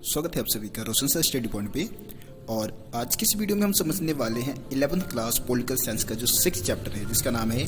स्वागत है आप सभी का रोशन सर स्टडी पॉइंट पे। और आज की इस वीडियो में हम समझने वाले हैं 11th क्लास पॉलिटिकल साइंस का जो 6th चैप्टर है जिसका नाम है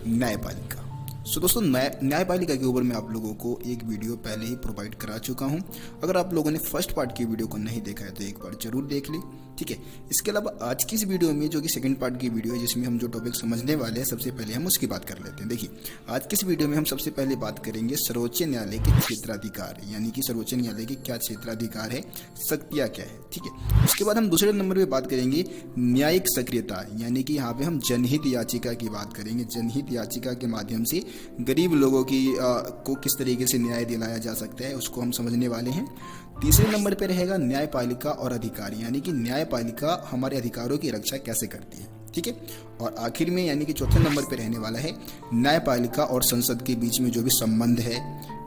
न्यायपालिका। सो दोस्तों न्यायपालिका के ऊपर मैं आप लोगों को एक वीडियो पहले ही प्रोवाइड करा चुका हूं। अगर आप लोगों ने फर्स्ट पार्ट की वीडियो को नहीं देखा है तो एक बार जरूर देख लें, ठीक है। इसके अलावा आज की इस वीडियो में जो कि सेकंड पार्ट की वीडियो है जिसमें हम जो टॉपिक समझने वाले हैं सबसे पहले हम उसकी बात कर लेते हैं। देखिए, आज की इस वीडियो में हम सबसे पहले बात करेंगे सर्वोच्च न्यायालय के क्षेत्राधिकार, यानी कि सर्वोच्च न्यायालय के क्या क्षेत्राधिकार है, शक्तियाँ क्या है, ठीक है। उसके बाद हम दूसरे नंबर पे बात करेंगे न्यायिक सक्रियता, यानी कि यहाँ पे हम जनहित याचिका की बात करेंगे। जनहित याचिका के माध्यम से गरीब लोगों को किस तरीके से न्याय दिलाया जा सकता है उसको हम समझने वाले हैं। तीसरे नंबर पे रहेगा न्यायपालिका और अधिकार, यानी कि न्यायपालिका हमारे अधिकारों की रक्षा कैसे करती है, ठीक है। और आखिर में यानी कि चौथे नंबर पे रहने वाला है न्यायपालिका और संसद के बीच में जो भी संबंध है,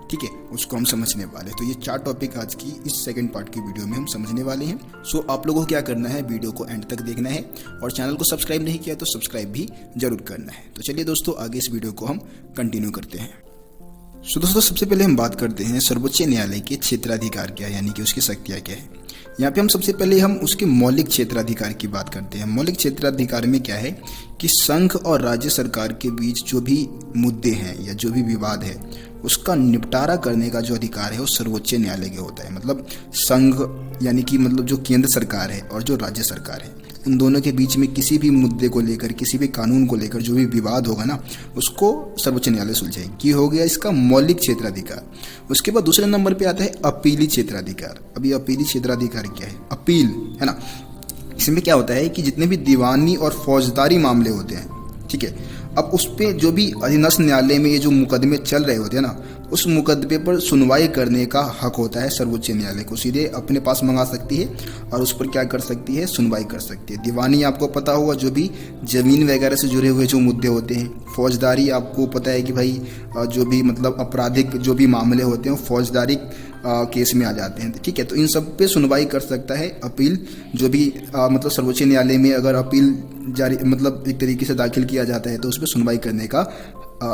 ठीक है, उसको हम समझने वाले हैं। तो ये 4 टॉपिक आज की इस सेकंड पार्ट की वीडियो में हम समझने वाले हैं। सो आप लोगों को क्या करना है, वीडियो को एंड तक देखना है और चैनल को सब्सक्राइब नहीं किया तो सब्सक्राइब भी जरूर करना है। तो चलिए दोस्तों, आगे इस वीडियो को हम कंटिन्यू करते हैं। सो दोस्तों, सबसे पहले हम बात करते हैं सर्वोच्च न्यायालय के क्षेत्राधिकार क्या है, यानी कि उसकी शक्तियाँ क्या है। यहाँ पे हम सबसे पहले हम उसके मौलिक क्षेत्राधिकार की बात करते हैं। मौलिक क्षेत्राधिकार में क्या है कि संघ और राज्य सरकार के बीच जो भी मुद्दे हैं या जो भी विवाद है उसका निपटारा करने का जो अधिकार है वो सर्वोच्च न्यायालय के होता है। मतलब संघ यानी कि मतलब जो केंद्र सरकार है और जो राज्य सरकार है, इन दोनों के बीच में किसी भी मुद्दे को लेकर, किसी भी कानून को लेकर जो भी विवाद होगा ना, उसको सर्वोच्च न्यायालय सुलझाएगी। ये हो गया इसका मौलिक क्षेत्राधिकार। उसके बाद दूसरे नंबर पे आता है अपीली क्षेत्राधिकार। अब ये अपीली क्षेत्राधिकार क्या है? अपील है ना, इसमें क्या होता है कि जितने भी दीवानी और फौजदारी मामले होते हैं, ठीक है, अब उस पर जो भी अधीनस्थ न्यायालय में ये जो मुकदमे चल रहे होते हैं ना, उस मुकदमे पर सुनवाई करने का हक होता है सर्वोच्च न्यायालय को। सीधे अपने पास मंगा सकती है और उस पर क्या कर सकती है, सुनवाई कर सकती है। दीवानी आपको पता होगा, जो भी जमीन वगैरह से जुड़े हुए जो मुद्दे होते हैं। फौजदारी आपको पता है कि भाई जो भी मतलब आपराधिक जो भी मामले होते हैं वो फौजदारी केस में आ जाते हैं, ठीक है। तो इन सब पे सुनवाई कर सकता है अपील, जो भी मतलब सर्वोच्च न्यायालय में अगर अपील जारी मतलब एक तरीके से दाखिल किया जाता है तो उस पर सुनवाई करने का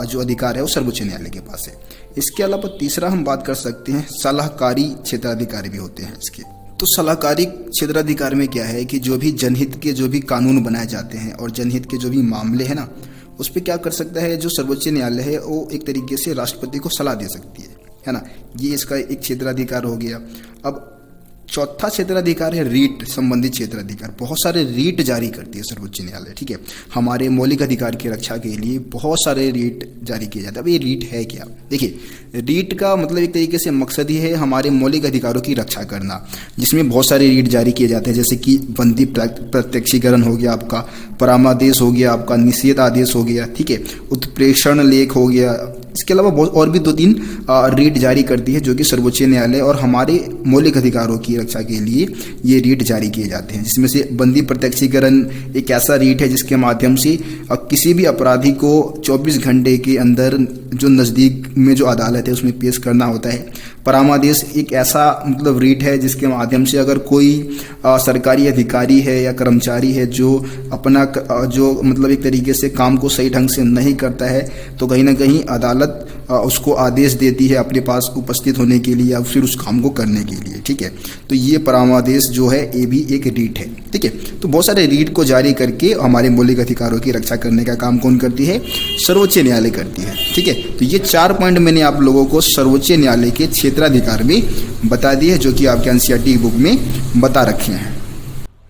जो अधिकार है वो सर्वोच्च न्यायालय के पास है। इसके अलावा तीसरा हम बात कर सकते हैं सलाहकारी क्षेत्राधिकार भी होते हैं इसके। तो सलाहकारी क्षेत्राधिकार में क्या है कि जो भी जनहित के जो भी कानून बनाए जाते हैं और जनहित के जो भी मामले हैं ना, उस पर क्या कर सकता है जो सर्वोच्च न्यायालय है वो एक तरीके से राष्ट्रपति को सलाह दे सकती है ना। ये इसका एक क्षेत्राधिकार हो गया। अब चौथा क्षेत्राधिकार है रीट संबंधित क्षेत्राधिकार। बहुत सारे रीट जारी करती है सर्वोच्च न्यायालय, ठीक है। हमारे मौलिक अधिकार की रक्षा के लिए बहुत सारे रीट जारी किए जाते हैं। अब ये रीट है क्या? देखिए, रीट का मतलब एक तरीके से मकसद ही है हमारे मौलिक अधिकारों की रक्षा करना, जिसमें बहुत सारे रीट जारी किए जाते हैं, जैसे कि बंदी प्रत्यक्षीकरण हो गया आपका, परामादेश हो गया आपका, निषेध आदेश हो गया, ठीक है, उत्प्रेषण लेख हो गया। इसके अलावा बहुत और भी 2-3 रीट जारी करती है जो कि सर्वोच्च न्यायालय और हमारे मौलिक अधिकारों की रक्षा के लिए ये रीट जारी किए जाते हैं। जिसमें से बंदी प्रत्यक्षीकरण एक ऐसा रीट है जिसके माध्यम से किसी भी अपराधी को 24 घंटे के अंदर जो नज़दीक में जो अदालत है उसमें पेश करना होता है। परामादेश एक ऐसा मतलब रीट है जिसके माध्यम से अगर कोई सरकारी अधिकारी है या कर्मचारी है जो अपना जो मतलब एक तरीके से काम को सही ढंग से नहीं करता है तो कहीं ना कहीं अदालत उसको आदेश देती है अपने पास उपस्थित होने के लिए या फिर उस काम को करने के लिए, ठीक है। तो ये परामादेश जो है ये भी एक रीट है, ठीक है। तो बहुत सारे रीट को जारी करके हमारे मौलिक अधिकारों की रक्षा करने का काम कौन करती है? सर्वोच्च न्यायालय करती है, ठीक है। तो ये 4 पॉइंट मैंने आप लोगों को सर्वोच्च न्यायालय के क्षेत्राधिकार में बता दिए है, जो कि आपके एनसीईआरटी बुक में बता रखे हैं।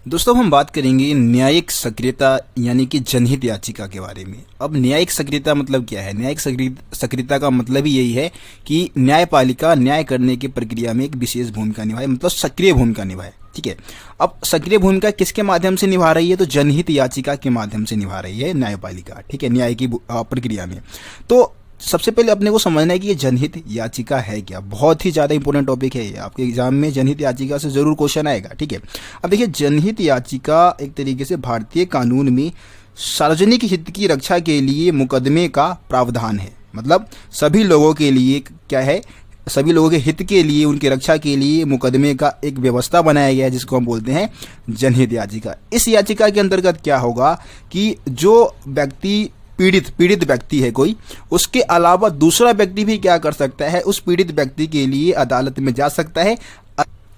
दोस्तों, हम बात करेंगे न्यायिक सक्रियता यानी कि जनहित याचिका के बारे में। अब न्यायिक सक्रियता मतलब क्या है? न्यायिक सक्रियता का मतलब ही यही है कि न्यायपालिका न्याय करने की प्रक्रिया में एक विशेष भूमिका निभाए, मतलब सक्रिय भूमिका निभाए, ठीक है। अब सक्रिय भूमिका किसके माध्यम से निभा रही है? तो जनहित याचिका के माध्यम से निभा रही है न्यायपालिका, ठीक है, न्याय की प्रक्रिया में। तो सबसे पहले अपने को समझना है कि ये जनहित याचिका है क्या। बहुत ही ज़्यादा इंपॉर्टेंट टॉपिक है ये, आपके एग्जाम में जनहित याचिका से जरूर क्वेश्चन आएगा, ठीक है। अब देखिए, जनहित याचिका एक तरीके से भारतीय कानून में सार्वजनिक हित की रक्षा के लिए मुकदमे का प्रावधान है। मतलब सभी लोगों के लिए क्या है, सभी लोगों के हित के लिए, उनकी रक्षा के लिए मुकदमे का एक व्यवस्था बनाया गया है जिसको हम बोलते हैं जनहित याचिका। इस याचिका के अंतर्गत क्या होगा कि जो व्यक्ति पीड़ित व्यक्ति है कोई, उसके अलावा दूसरा व्यक्ति भी क्या कर सकता है, उस पीड़ित व्यक्ति के लिए अदालत में जा सकता है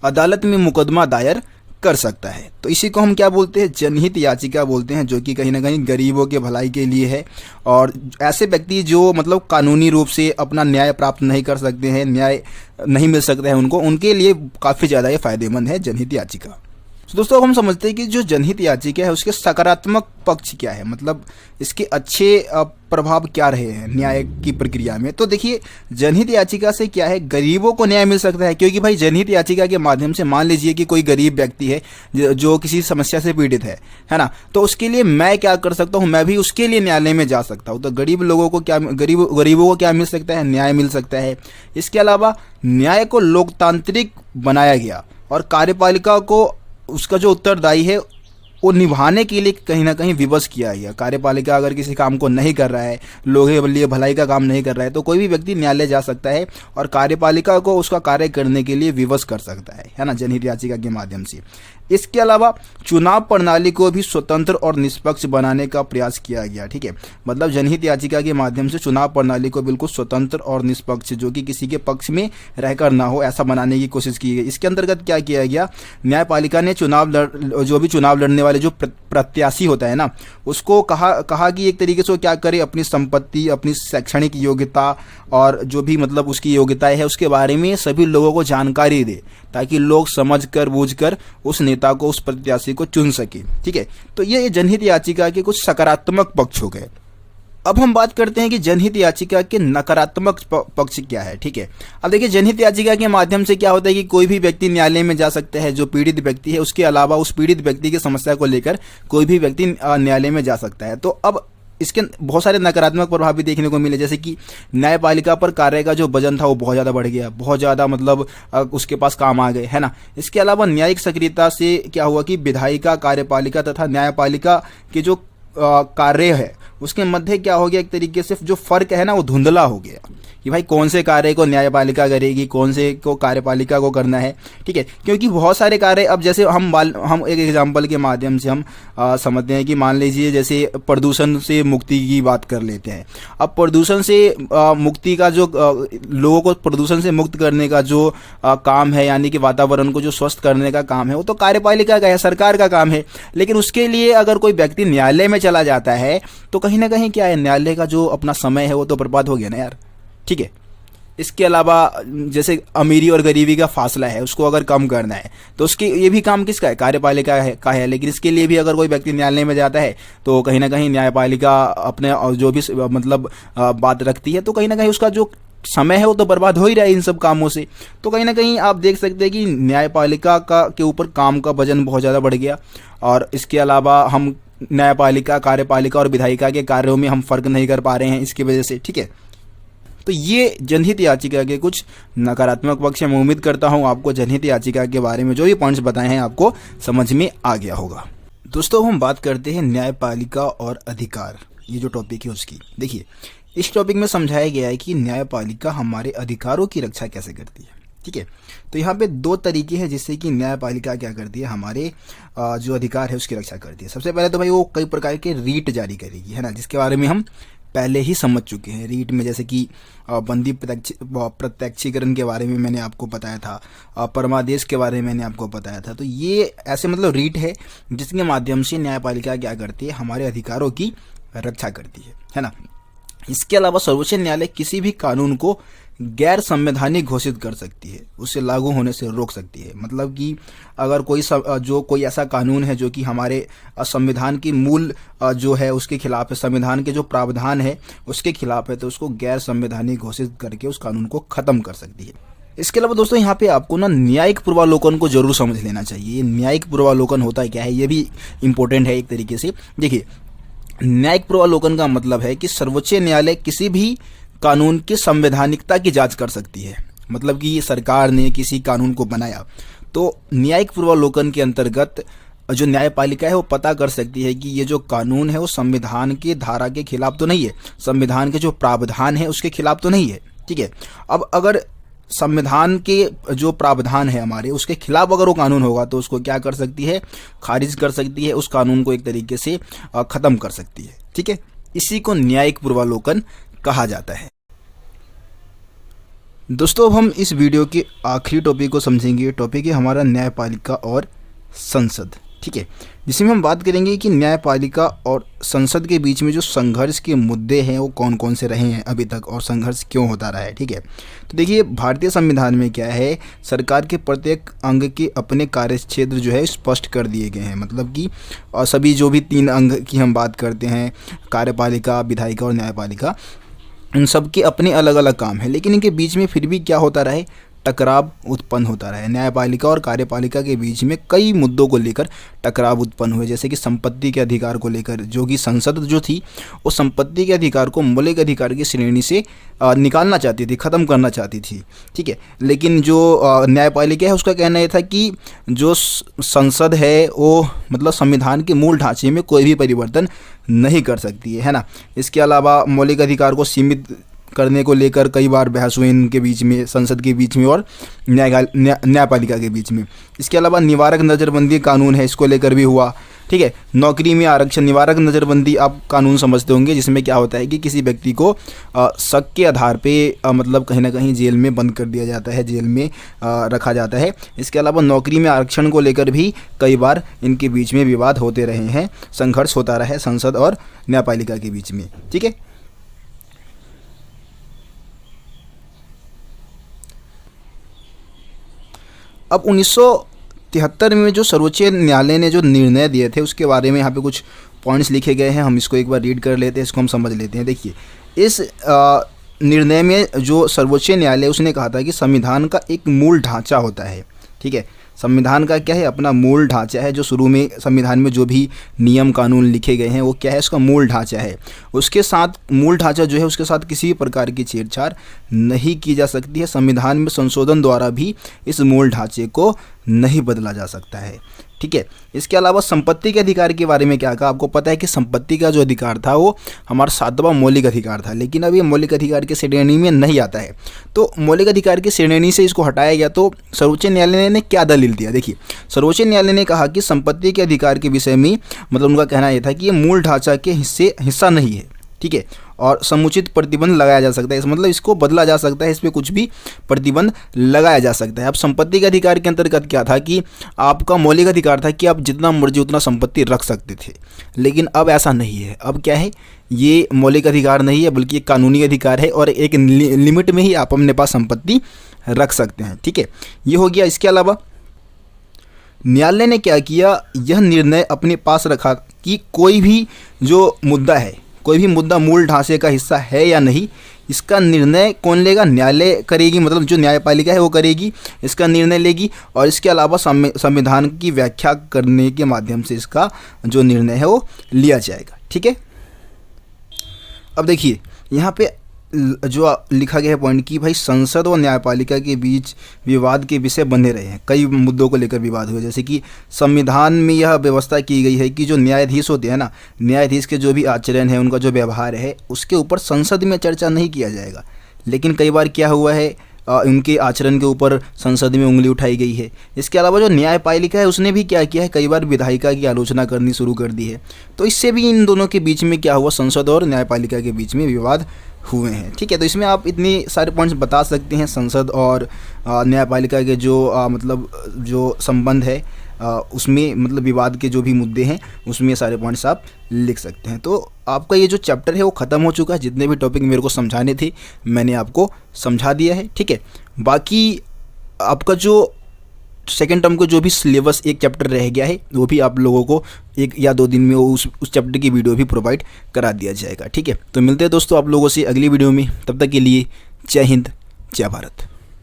अदालत में मुकदमा दायर कर सकता है। तो इसी को हम क्या बोलते हैं, जनहित याचिका बोलते हैं, जो कि कहीं ना कहीं गरीबों के भलाई के लिए है। और ऐसे व्यक्ति जो मतलब कानूनी रूप से अपना न्याय प्राप्त नहीं कर सकते हैं, न्याय नहीं मिल सकता है उनको, उनके लिए काफ़ी ज़्यादा ये फायदेमंद है जनहित याचिका। तो दोस्तों, अब हम समझते हैं कि जो जनहित याचिका है उसके सकारात्मक पक्ष क्या है, मतलब इसके अच्छे प्रभाव क्या रहे हैं न्याय की प्रक्रिया में। तो देखिए, जनहित याचिका से क्या है, गरीबों को न्याय मिल सकता है, क्योंकि भाई जनहित याचिका के माध्यम से मान लीजिए कि कोई गरीब व्यक्ति है जो किसी समस्या से पीड़ित है ना, तो उसके लिए मैं क्या कर सकता हूँ, मैं भी उसके लिए न्यायालय में जा सकता हूँ। तो गरीब लोगों को क्या, गरीबों को क्या मिल सकता है, न्याय मिल सकता है। इसके अलावा न्याय को लोकतांत्रिक बनाया गया और कार्यपालिका को उसका जो उत्तरदायी है वो निभाने के लिए कहीं ना कहीं विवश किया गया। कार्यपालिका अगर किसी काम को नहीं कर रहा है, लोगों के लिए भलाई का काम नहीं कर रहा है, तो कोई भी व्यक्ति न्यायालय जा सकता है और कार्यपालिका को उसका कार्य करने के लिए विवश कर सकता है ना, जनहित याचिका के माध्यम से। इसके अलावा चुनाव प्रणाली को भी स्वतंत्र और निष्पक्ष बनाने का प्रयास किया गया। ठीक है, मतलब जनहित याचिका के माध्यम से चुनाव प्रणाली को बिल्कुल स्वतंत्र और निष्पक्ष, जो कि किसी के पक्ष में रहकर ना हो, ऐसा बनाने की कोशिश की गई। इसके अंतर्गत क्या किया गया, न्यायपालिका ने जो भी चुनाव लड़ने वाले जो प्रत्याशी होता है ना, उसको कहा कि एक तरीके से वो क्या करे, अपनी संपत्ति, अपनी शैक्षणिक योग्यता और जो भी मतलब उसकी योग्यताएं है उसके बारे में सभी लोगों को जानकारी दे, ताकि लोग समझ कर बूझ कर उस नेता को, उस प्रत्याशी को चुन सके। ठीक है, तो ये जनहित याचिका के कुछ सकारात्मक पक्ष हो गए। अब हम बात करते हैं कि जनहित याचिका के नकारात्मक पक्ष क्या है। ठीक है, अब देखिए, जनहित याचिका के माध्यम से क्या होता है कि कोई भी व्यक्ति न्यायालय में जा सकता है जो पीड़ित व्यक्ति है, उसके अलावा उस पीड़ित व्यक्ति की समस्या को लेकर कोई भी व्यक्ति न्यायालय में जा सकता है। तो अब इसके बहुत सारे नकारात्मक प्रभाव भी देखने को मिले, जैसे कि न्यायपालिका पर कार्य का जो वजन था वो बहुत ज़्यादा बढ़ गया, बहुत ज़्यादा मतलब उसके पास काम आ गए, है ना। इसके अलावा न्यायिक सक्रियता से क्या हुआ कि विधायिका, कार्यपालिका तथा न्यायपालिका के जो कार्य है उसके मध्य क्या हो गया, एक तरीके से जो फर्क है ना वो धुंधला हो गया कि भाई कौन से कार्य को न्यायपालिका करेगी, कौन से को कार्यपालिका को करना है। ठीक है, क्योंकि बहुत सारे कार्य, अब जैसे हम एक एग्जांपल के माध्यम से हम समझते हैं कि मान लीजिए जैसे प्रदूषण से मुक्ति की बात कर लेते हैं। अब प्रदूषण से मुक्ति का जो लोगों को प्रदूषण से मुक्त करने का जो काम है, यानी कि वातावरण को जो स्वस्थ करने का काम है, वो तो कार्यपालिका का है, सरकार का काम है। लेकिन उसके लिए अगर कोई व्यक्ति न्यायालय में चला जाता है तो कहीं ना कहीं क्या है, न्यायालय का जो अपना समय है वो तो बर्बाद हो गया ना यार। ठीक है, इसके अलावा जैसे अमीरी और गरीबी का फासला है, उसको अगर कम करना है तो उसके ये भी काम किसका है, कार्यपालिका का है। लेकिन इसके लिए भी अगर कोई व्यक्ति न्यायालय में जाता है तो कहीं ना कहीं न्यायपालिका अपने जो भी मतलब बात रखती है, तो कहीं ना कहीं उसका जो समय है वो तो बर्बाद हो ही रहा है इन सब कामों से। तो कहीं ना कहीं आप देख सकते हैं कि न्यायपालिका के ऊपर काम का वजन बहुत ज़्यादा बढ़ गया। और इसके अलावा हम न्यायपालिका, कार्यपालिका और विधायिका के कार्यों में हम फर्क नहीं कर पा रहे हैं इसकी वजह से। ठीक है, तो ये जनहित याचिका के कुछ नकारात्मक पक्ष है। मैं उम्मीद करता हूं आपको जनहित याचिका के बारे में जो भी पॉइंट्स बताए हैं आपको समझ में आ गया होगा। दोस्तों, हम बात करते हैं न्यायपालिका और अधिकार, ये जो टॉपिक है उसकी। देखिए, इस टॉपिक में समझाया गया है कि न्यायपालिका हमारे अधिकारों की रक्षा कैसे करती है। ठीक है, तो यहाँ पे दो तरीके हैं जिससे कि न्यायपालिका क्या करती है, हमारे जो अधिकार है उसकी रक्षा करती है। सबसे पहले तो भाई वो कई प्रकार के रीट जारी करेगी, है ना, जिसके बारे में हम पहले ही समझ चुके हैं। रीट में जैसे कि बंदी प्रत्यक्षीकरण के बारे में मैंने आपको बताया था, परमादेश के बारे में मैंने आपको बताया था। तो ये ऐसे मतलब रीट है जिसके माध्यम से न्यायपालिका क्या करती है, हमारे अधिकारों की रक्षा करती है ना। इसके अलावा सर्वोच्च न्यायालय किसी भी कानून को गैर संवैधानिक घोषित कर सकती है, उसे लागू होने से रोक सकती है। मतलब कि अगर कोई ऐसा कानून है जो कि हमारे संविधान की मूल जो है उसके खिलाफ है, संविधान के जो प्रावधान है उसके खिलाफ है, तो उसको गैर संवैधानिक घोषित करके उस कानून को खत्म कर सकती है। इसके अलावा दोस्तों, यहाँ पे आपको ना न्यायिक पूर्वालोकन को जरूर समझ लेना चाहिए। न्यायिक पूर्वालोकन होता है क्या है, ये भी इंपॉर्टेंट है एक तरीके से। देखिए, न्यायिक पूर्वालोकन का मतलब है कि सर्वोच्च न्यायालय किसी भी कानून की संवैधानिकता की जांच कर सकती है। मतलब कि सरकार ने किसी कानून को बनाया तो न्यायिक पूर्वालोकन के अंतर्गत जो न्यायपालिका है वो पता कर सकती है कि ये जो कानून है वो संविधान की धारा के खिलाफ तो नहीं है, संविधान के जो प्रावधान है उसके खिलाफ तो नहीं है। ठीक है, अब अगर संविधान के जो प्रावधान है हमारे उसके खिलाफ अगर वो कानून होगा तो उसको क्या कर सकती है, खारिज कर सकती है, उस कानून को एक तरीके से खत्म कर सकती है। ठीक है, इसी को न्यायिक पूर्वालोकन कहा जाता है। दोस्तों अब हम इस वीडियो के आखिरी टॉपिक को समझेंगे। टॉपिक है हमारा न्यायपालिका और संसद, ठीक है, जिसमें हम बात करेंगे कि न्यायपालिका और संसद के बीच में जो संघर्ष के मुद्दे हैं वो कौन कौन से रहे हैं अभी तक और संघर्ष क्यों होता रहा है। ठीक है, तो देखिए भारतीय संविधान में क्या है, सरकार के प्रत्येक अंग के अपने कार्यक्षेत्र जो है स्पष्ट कर दिए गए हैं। मतलब कि और सभी जो भी 3 अंग की हम बात करते हैं, कार्यपालिका, विधायिका और न्यायपालिका, उन सब के अपने अलग अलग काम हैं, लेकिन इनके बीच में फिर भी क्या होता रहे, टकराव उत्पन्न होता रहा है। न्यायपालिका और कार्यपालिका के बीच में कई मुद्दों को लेकर टकराव उत्पन्न हुए, जैसे कि संपत्ति के अधिकार को लेकर, जो कि संसद जो थी वो संपत्ति के अधिकार को मौलिक अधिकार की श्रेणी से निकालना चाहती थी, ख़त्म करना चाहती थी। ठीक है, लेकिन जो न्यायपालिका है उसका कहना यह था कि जो संसद है वो मतलब संविधान के मूल ढांचे में कोई भी परिवर्तन नहीं कर सकती है ना। इसके अलावा मौलिक अधिकार को सीमित करने को लेकर कई बार बहस हुई इनके बीच में, संसद के बीच में और न्यायपालिका के बीच में। इसके अलावा निवारक नज़रबंदी कानून है, इसको लेकर भी हुआ। ठीक है, नौकरी में आरक्षण, निवारक नज़रबंदी आप कानून समझते होंगे, जिसमें क्या होता है कि किसी व्यक्ति को शक के आधार पे मतलब कहीं ना कहीं जेल में बंद कर दिया जाता है, जेल में रखा जाता है। इसके अलावा नौकरी में आरक्षण को लेकर भी कई बार इनके बीच में विवाद होते रहे हैं, संघर्ष होता रहा है संसद और न्यायपालिका के बीच में। ठीक है, अब 1973 में जो सर्वोच्च न्यायालय ने जो निर्णय दिए थे उसके बारे में यहाँ पे कुछ पॉइंट्स लिखे गए हैं, हम इसको एक बार रीड कर लेते हैं, इसको हम समझ लेते हैं। देखिए, इस निर्णय में जो सर्वोच्च न्यायालय उसने कहा था कि संविधान का एक मूल ढांचा होता है। ठीक है, संविधान का क्या है, अपना मूल ढांचा है। जो शुरू में संविधान में जो भी नियम कानून लिखे गए हैं वो क्या है, उसका मूल ढांचा है। उसके साथ मूल ढांचा जो है उसके साथ किसी भी प्रकार की छेड़छाड़ नहीं की जा सकती है। संविधान में संशोधन द्वारा भी इस मूल ढांचे को नहीं बदला जा सकता है। ठीक है, इसके अलावा संपत्ति के अधिकार के बारे में क्या कहा, आपको पता है कि संपत्ति का जो अधिकार था वो हमारा 7वां मौलिक अधिकार था, लेकिन अब ये मौलिक अधिकार की श्रेणी में नहीं आता है। तो मौलिक अधिकार की श्रेणी से इसको हटाया गया। तो सर्वोच्च न्यायालय ने क्या दलील दिया, देखिए सर्वोच्च न्यायालय ने कहा कि संपत्ति के अधिकार के विषय में मतलब उनका कहना यह था कि ये मूल ढांचा के हिस्सा नहीं है। ठीक है, और समुचित प्रतिबंध लगाया जा सकता है, मतलब इसको बदला जा सकता है, इस पर कुछ भी प्रतिबंध लगाया जा सकता है। अब संपत्ति के अधिकार के अंतर्गत क्या था कि आपका मौलिक अधिकार था कि आप जितना मर्जी उतना संपत्ति रख सकते थे, लेकिन अब ऐसा नहीं है। अब क्या है, ये मौलिक अधिकार नहीं है बल्कि एक कानूनी अधिकार है और एक लिमिट में ही आप अपने पास संपत्ति रख सकते हैं। ठीक है, ये हो गया। इसके अलावा न्यायालय ने क्या किया, यह निर्णय अपने पास रखा कि कोई भी जो मुद्दा है, कोई भी मुद्दा मूल ढांचे का हिस्सा है या नहीं, इसका निर्णय कौन लेगा, न्यायालय करेगी, मतलब जो न्यायपालिका है वो करेगी, इसका निर्णय लेगी। और इसके अलावा संविधान की व्याख्या करने के माध्यम से इसका जो निर्णय है वो लिया जाएगा। ठीक है, अब देखिए यहाँ पे जो लिखा गया है पॉइंट कि भाई संसद और न्यायपालिका के बीच विवाद के विषय बने रहे हैं, कई मुद्दों को लेकर विवाद हुए। जैसे कि संविधान में यह व्यवस्था की गई है कि जो न्यायाधीश होते हैं ना, न्यायाधीश के जो भी आचरण है, उनका जो व्यवहार है, उसके ऊपर संसद में चर्चा नहीं किया जाएगा। लेकिन कई बार क्या हुआ है, उनके आचरण के ऊपर संसद में उंगली उठाई गई है। इसके अलावा जो न्यायपालिका है उसने भी क्या किया है, कई बार विधायिका की आलोचना करनी शुरू कर दी है। तो इससे भी इन दोनों के बीच में क्या हुआ, संसद और न्यायपालिका के बीच में विवाद हुए हैं। ठीक है, तो इसमें आप इतने सारे पॉइंट्स बता सकते हैं संसद और न्यायपालिका के जो मतलब जो संबंध है उसमें, मतलब विवाद के जो भी मुद्दे हैं उसमें सारे पॉइंट्स आप लिख सकते हैं। तो आपका ये जो चैप्टर है वो ख़त्म हो चुका है। जितने भी टॉपिक मेरे को समझाने थे मैंने आपको समझा दिया है। ठीक है, बाकी आपका जो सेकेंड टर्म को जो भी सिलेबस एक चैप्टर रह गया है वो भी आप लोगों को 1 या 2 दिन में उस चैप्टर की वीडियो भी प्रोवाइड करा दिया जाएगा। ठीक है, तो मिलते हैं दोस्तों आप लोगों से अगली वीडियो में, तब तक के लिए जय हिंद, जय भारत।